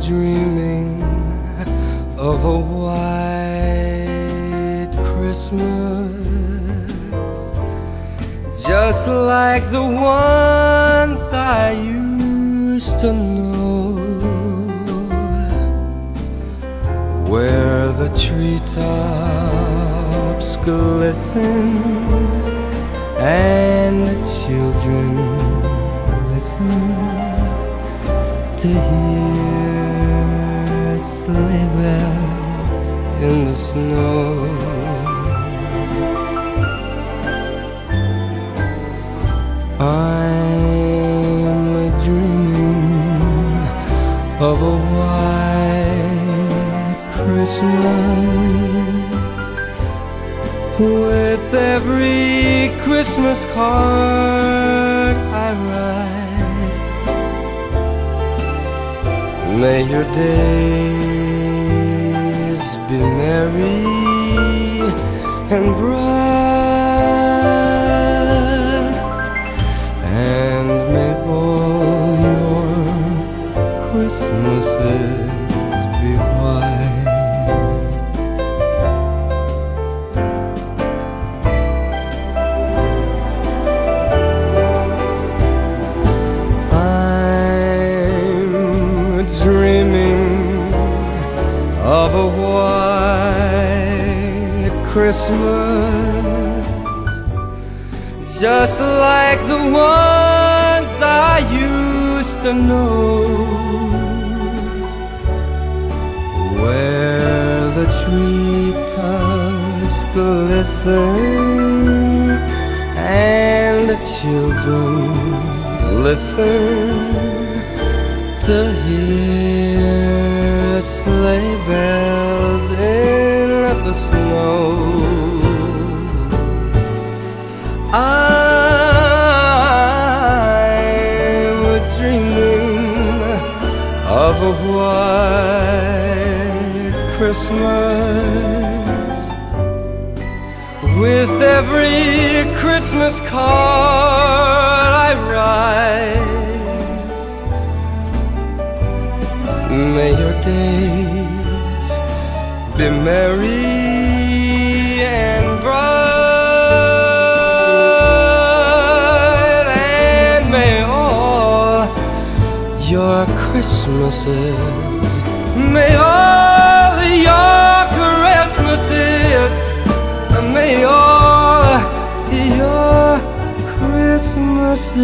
Dreaming of a white Christmas, just like the ones I used to know, where the treetops glisten and the children listen to hear sleigh bells in the snow. I'm dreaming of a white Christmas, with every Christmas card I write. May your days be merry and bright, and may all your Christmases be white. Dreaming of a white Christmas, just like the ones I used to know, where the treetops glisten and the children listen to hear sleigh bells in the snow. I'm dreaming of a white Christmas, with every Christmas card I write. May your days be merry and bright, and may all your Christmases, may all your Christmases, may all your Christmases